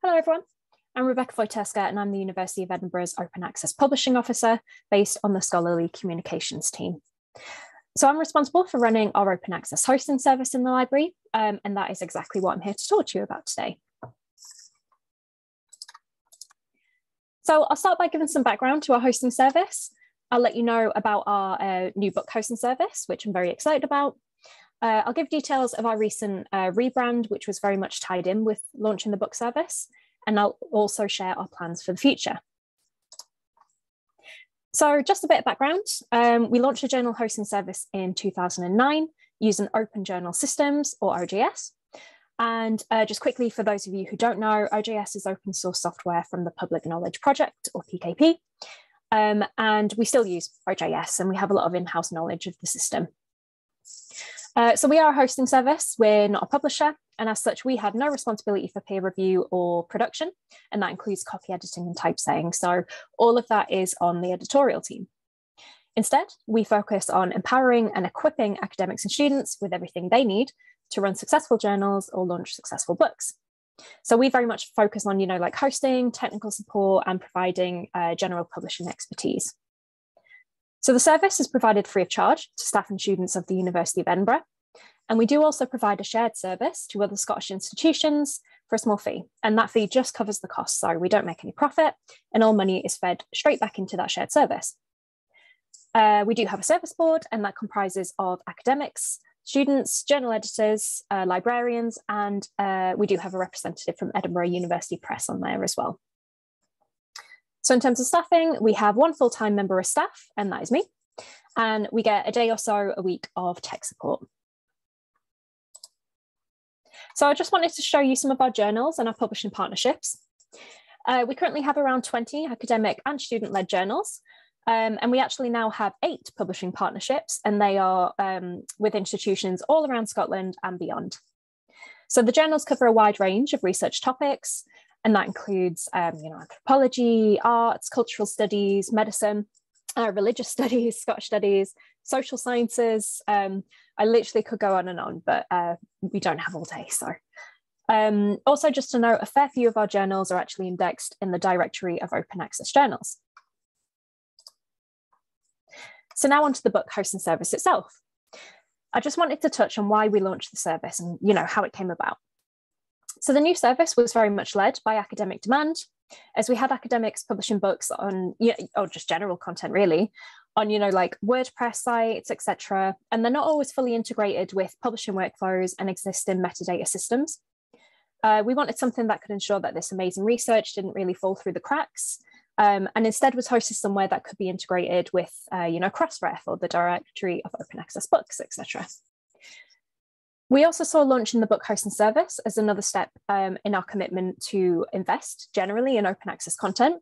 Hello everyone, I'm Rebecca Wojturska and I'm the University of Edinburgh's Open Access Publishing Officer based on the Scholarly Communications team. So I'm responsible for running our open access hosting service in the library, and that is exactly what I'm here to talk to you about today. So I'll start by giving some background to our hosting service. I'll let you know about our new book hosting service, which I'm very excited about. I'll give details of our recent rebrand, which was very much tied in with launching the book service, and I'll also share our plans for the future. So just a bit of background, we launched a journal hosting service in 2009 using Open Journal Systems, or OJS. And just quickly, for those of you who don't know, OJS is open source software from the Public Knowledge Project, or PKP. And we still use OJS, and we have a lot of in-house knowledge of the system. So we are a hosting service, we're not a publisher, and as such, we have no responsibility for peer review or production, and that includes copy editing and typesetting. So all of that is on the editorial team. Instead, we focus on empowering and equipping academics and students with everything they need to run successful journals or launch successful books. So we very much focus on, like hosting, technical support, and providing general publishing expertise. So the service is provided free of charge to staff and students of the University of Edinburgh. And we do also provide a shared service to other Scottish institutions for a small fee. And that fee just covers the costs, so we don't make any profit, and all money is fed straight back into that shared service. We do have a service board, and that comprises of academics, students, journal editors, librarians, and we do have a representative from Edinburgh University Press on there as well. So in terms of staffing, we have one full-time member of staff, and that is me. And we get a day or so a week of tech support. So I just wanted to show you some of our journals and our publishing partnerships. We currently have around 20 academic and student-led journals. And we actually now have 8 publishing partnerships, and they are with institutions all around Scotland and beyond. So the journals cover a wide range of research topics, and that includes anthropology, arts, cultural studies, medicine, religious studies, Scottish studies, social sciences. I literally could go on, but we don't have all day. So also just to note, a fair few of our journals are actually indexed in the directory of open access journals. So now onto the book hosting service itself. I just wanted to touch on why we launched the service and how it came about. So the new service was very much led by academic demand, as we had academics publishing books on, or just general content really, on, like WordPress sites, etc. And they're not always fully integrated with publishing workflows and existing metadata systems. We wanted something that could ensure that this amazing research didn't really fall through the cracks, and instead was hosted somewhere that could be integrated with, Crossref or the directory of open access books, etc. We also saw launching the book hosting service as another step in our commitment to invest generally in open access content.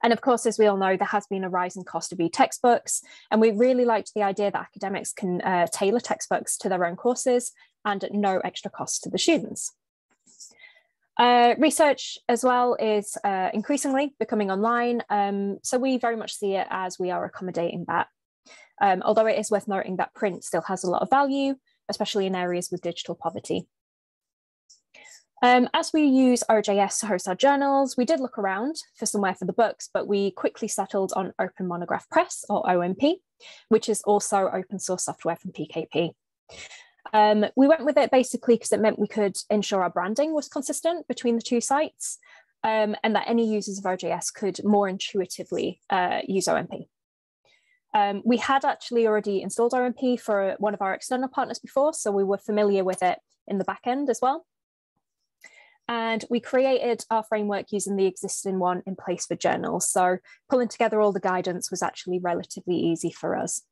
And of course, as we all know, there has been a rise in cost of e-textbooks, and we really liked the idea that academics can tailor textbooks to their own courses and at no extra cost to the students. Research as well is increasingly becoming online, so we very much see it as we are accommodating that. Although it is worth noting that print still has a lot of value, especially in areas with digital poverty. As we use OJS to host our journals, we did look around for somewhere for the books, but we quickly settled on Open Monograph Press, or OMP, which is also open source software from PKP. We went with it basically because it meant we could ensure our branding was consistent between the two sites, and that any users of OJS could more intuitively use OMP. We had actually already installed OMP for one of our external partners before, so we were familiar with it in the back end as well. And we created our framework using the existing one in place for journals. So pulling together all the guidance was actually relatively easy for us.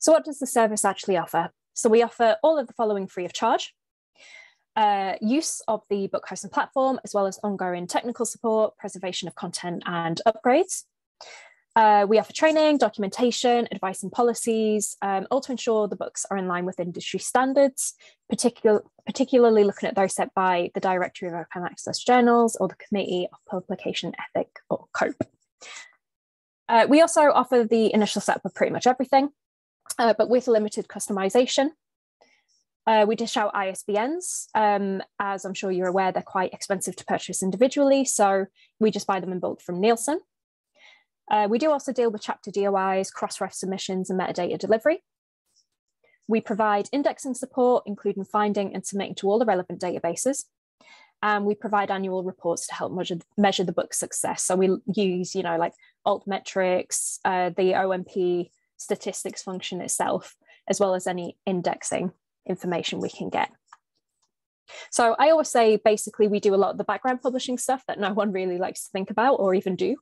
So what does the service actually offer? So we offer all of the following free of charge. Use of the book hosting platform, as well as ongoing technical support, preservation of content, and upgrades. We offer training, documentation, advice and policies, all to ensure the books are in line with industry standards, particularly looking at those set by the Directory of Open Access Journals or the Committee of Publication Ethic, or COPE. We also offer the initial setup of pretty much everything, but with limited customization. We dish out ISBNs. As I'm sure you're aware, they're quite expensive to purchase individually, so we just buy them in bulk from Nielsen. We do also deal with chapter DOIs, cross-ref submissions, and metadata delivery. We provide indexing support, including finding and submitting to all the relevant databases. And we provide annual reports to help measure the book's success. So we use, like altmetrics, the OMP statistics function itself, as well as any indexing information we can get. So I always say, basically, we do a lot of the background publishing stuff that no one really likes to think about or even do,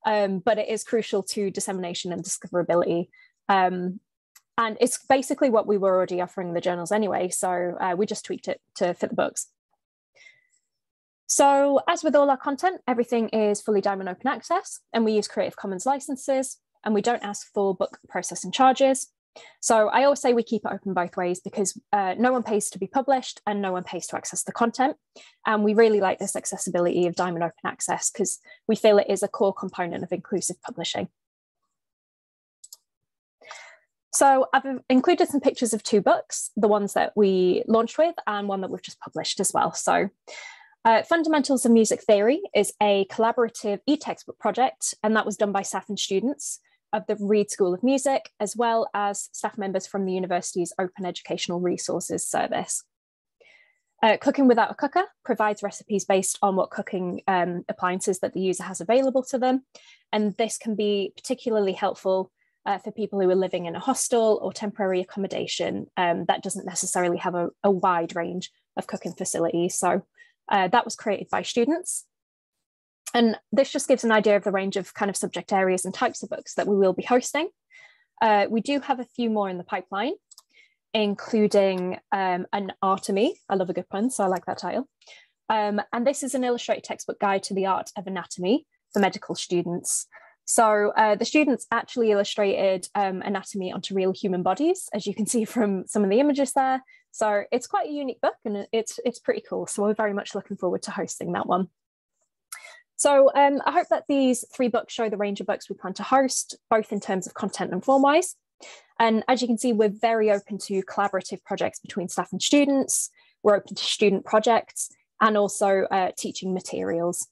but it is crucial to dissemination and discoverability. And it's basically what we were already offering the journals anyway, so we just tweaked it to fit the books. So as with all our content, everything is fully Diamond open access, and we use Creative Commons licenses, and we don't ask for book processing charges. So I always say we keep it open both ways, because no one pays to be published and no one pays to access the content. And we really like this accessibility of Diamond open access because we feel it is a core component of inclusive publishing. So I've included some pictures of 2 books, the ones that we launched with and one that we've just published as well. So Fundamentals of Music Theory is a collaborative e-textbook project, and that was done by staff and students of the Reed School of Music, as well as staff members from the university's Open Educational Resources Service. Cooking Without a Cooker provides recipes based on what cooking appliances that the user has available to them. And this can be particularly helpful for people who are living in a hostel or temporary accommodation that doesn't necessarily have a wide range of cooking facilities. So that was created by students. And this just gives an idea of the range of kind of subject areas and types of books that we will be hosting. We do have a few more in the pipeline, including an Artemy. I love a good pun, so I like that title. And this is an illustrated textbook guide to the art of anatomy for medical students. So the students actually illustrated anatomy onto real human bodies, as you can see from some of the images there. So it's quite a unique book, and it's pretty cool. So we're very much looking forward to hosting that one. So I hope that these 3 books show the range of books we plan to host, both in terms of content and form-wise. And as you can see, we're very open to collaborative projects between staff and students. We're open to student projects and also teaching materials.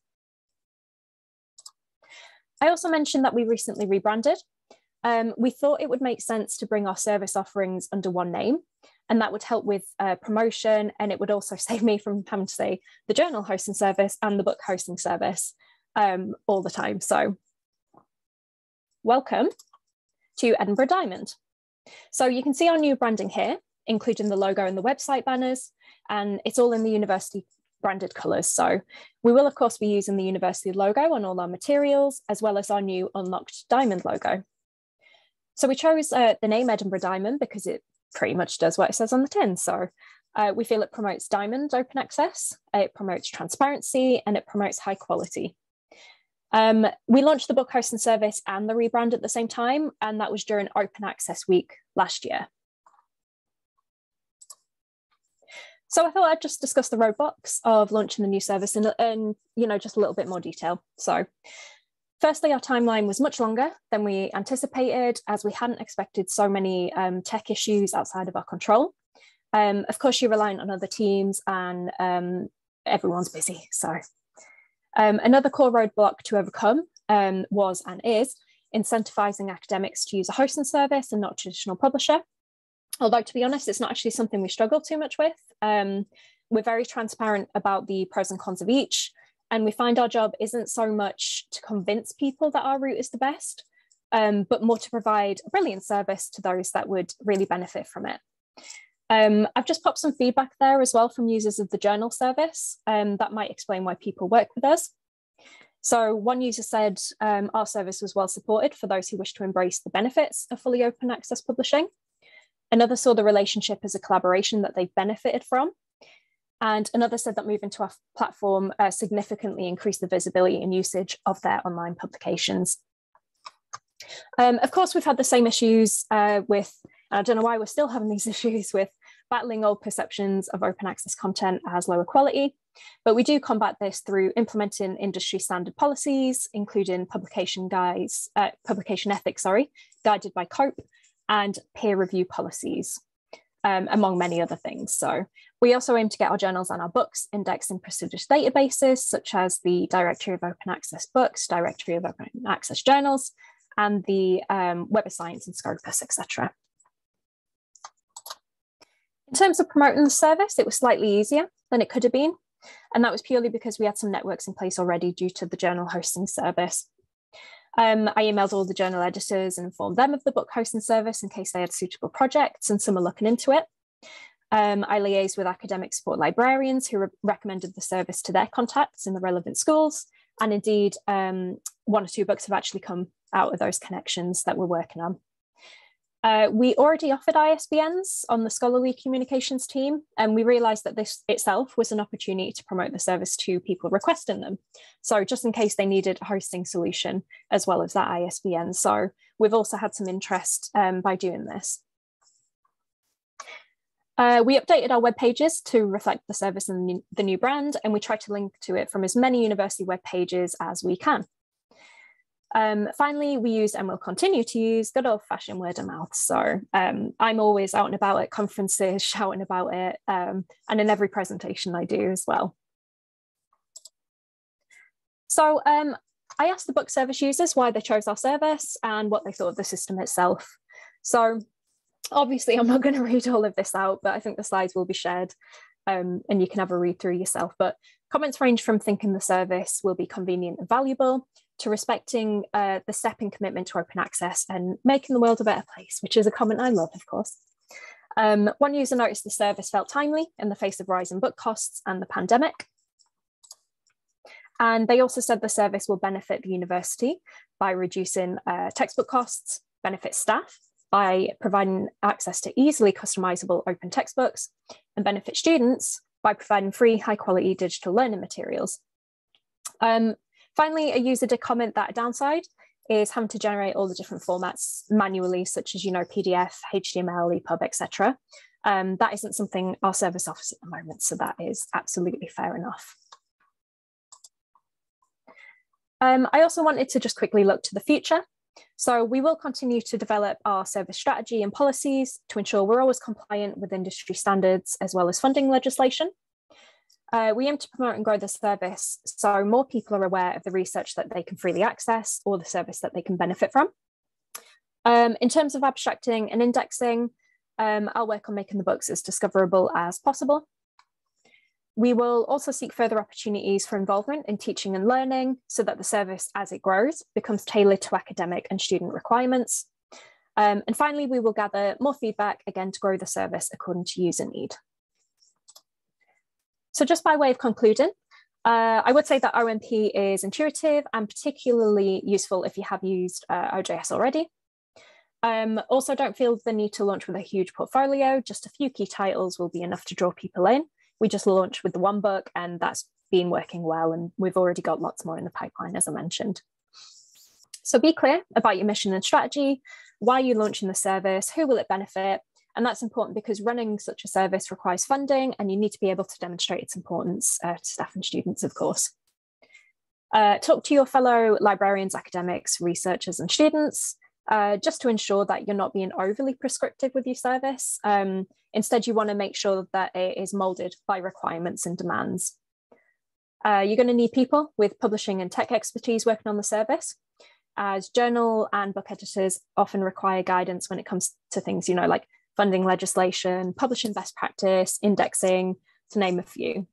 I also mentioned that we recently rebranded. We thought it would make sense to bring our service offerings under one name, and that would help with promotion, and it would also save me from having to say the journal hosting service and the book hosting service all the time. So welcome to Edinburgh Diamond. So you can see our new branding here, including the logo and the website banners, and it's all in the university branded colours. So we will of course be using the university logo on all our materials, as well as our new unlocked diamond logo. So we chose the name Edinburgh Diamond because it pretty much does what it says on the tin. So we feel it promotes diamond open access, it promotes transparency, and it promotes high quality. We launched the book hosting service and the rebrand at the same time, and that was during Open Access Week last year. So I thought I'd just discuss the roadblocks of launching the new service in just a little bit more detail. So firstly, our timeline was much longer than we anticipated, as we hadn't expected so many tech issues outside of our control. Of course, you're reliant on other teams, and everyone's busy. So another core roadblock to overcome was and is incentivizing academics to use a hosting service and not a traditional publisher. Although, to be honest, it's not actually something we struggle too much with. We're very transparent about the pros and cons of each, and we find our job isn't so much to convince people that our route is the best, but more to provide a brilliant service to those that would really benefit from it. I've just popped some feedback there as well from users of the journal service that might explain why people work with us. So one user said our service was well supported for those who wish to embrace the benefits of fully open access publishing. Another saw the relationship as a collaboration that they've benefited from. And another said that moving to our platform significantly increased the visibility and usage of their online publications. Of course, we've had the same issues with, I don't know why we're still having these issues with battling old perceptions of open access content as lower quality, but we do combat this through implementing industry standard policies, including publication ethics, guided by COPE, and peer review policies. among many other things. So we also aim to get our journals and our books indexed in prestigious databases, such as the Directory of Open Access Books, Directory of Open Access Journals, and the Web of Science and Scopus, etc. In terms of promoting the service, it was slightly easier than it could have been. And that was purely because we had some networks in place already due to the journal hosting service. I emailed all the journal editors and informed them of the book hosting service in case they had suitable projects, and some were looking into it. I liaised with academic support librarians who recommended the service to their contacts in the relevant schools. And indeed, 1 or 2 books have actually come out of those connections that we're working on. We already offered ISBNs on the scholarly communications team, and we realized that this itself was an opportunity to promote the service to people requesting them. So just in case they needed a hosting solution as well as that ISBN. So we've also had some interest by doing this. We updated our web pages to reflect the service and the new brand, and we try to link to it from as many university web pages as we can. Finally, we used and will continue to use good old-fashioned word of mouth. So I'm always out and about at conferences, shouting about it, and in every presentation I do as well. So I asked the book service users why they chose our service and what they thought of the system itself. So obviously, I'm not going to read all of this out, but I think the slides will be shared and you can have a read through yourself. But comments range from thinking the service will be convenient and valuable to respecting the step in commitment to open access and making the world a better place, which is a comment I love, of course. One user noticed the service felt timely in the face of rising book costs and the pandemic. And they also said the service will benefit the university by reducing textbook costs, benefit staff by providing access to easily customizable open textbooks, and benefit students by providing free, high-quality digital learning materials. Finally, a user did comment that a downside is having to generate all the different formats manually, such as, PDF, HTML, EPUB, etc. That isn't something our service offers at the moment, so that is absolutely fair enough. I also wanted to just quickly look to the future. So we will continue to develop our service strategy and policies to ensure we're always compliant with industry standards as well as funding legislation. We aim to promote and grow the service so more people are aware of the research that they can freely access or the service that they can benefit from. In terms of abstracting and indexing, I'll work on making the books as discoverable as possible. We will also seek further opportunities for involvement in teaching and learning so that the service, as it grows, becomes tailored to academic and student requirements. And finally, we will gather more feedback, again, to grow the service according to user need. So just by way of concluding, I would say that OMP is intuitive and particularly useful if you have used OJS already. Also, don't feel the need to launch with a huge portfolio. Just a few key titles will be enough to draw people in. We just launched with the 1 book and that's been working well, and we've already got lots more in the pipeline, as I mentioned. So be clear about your mission and strategy, why you're launching the service, who will it benefit, and that's important because running such a service requires funding and you need to be able to demonstrate its importance to staff and students, of course. Talk to your fellow librarians, academics, researchers and students, just to ensure that you're not being overly prescriptive with your service. Instead, you want to make sure that it is molded by requirements and demands. You're going to need people with publishing and tech expertise working on the service, as journal and book editors often require guidance when it comes to things, like funding legislation, publishing best practice, indexing, to name a few.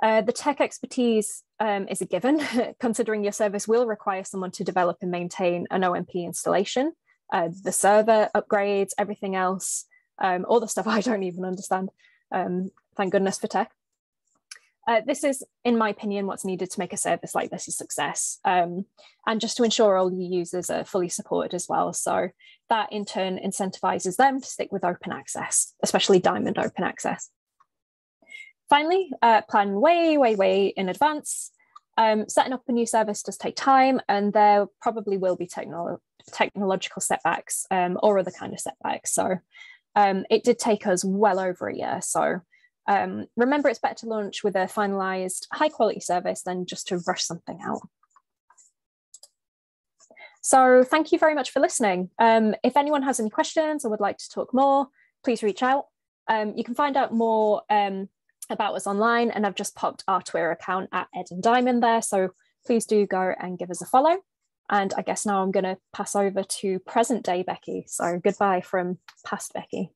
The tech expertise is a given, considering your service will require someone to develop and maintain an OMP installation, the server upgrades, everything else, all the stuff I don't even understand. Thank goodness for tech. This is, in my opinion, what's needed to make a service like this a success, and just to ensure all your users are fully supported as well. So that in turn incentivizes them to stick with open access, especially Diamond open access. Finally, plan way in advance. Setting up a new service does take time, and there probably will be technological setbacks or other kind of setbacks. So it did take us well over a year. So remember, it's better to launch with a finalized high quality service than just to rush something out. So thank you very much for listening. If anyone has any questions or would like to talk more, please reach out. You can find out more about us online, and I've just popped our Twitter account at Ed and Diamond there, so please do go and give us a follow. And I guess now I'm going to pass over to present day Becky. So goodbye from past Becky.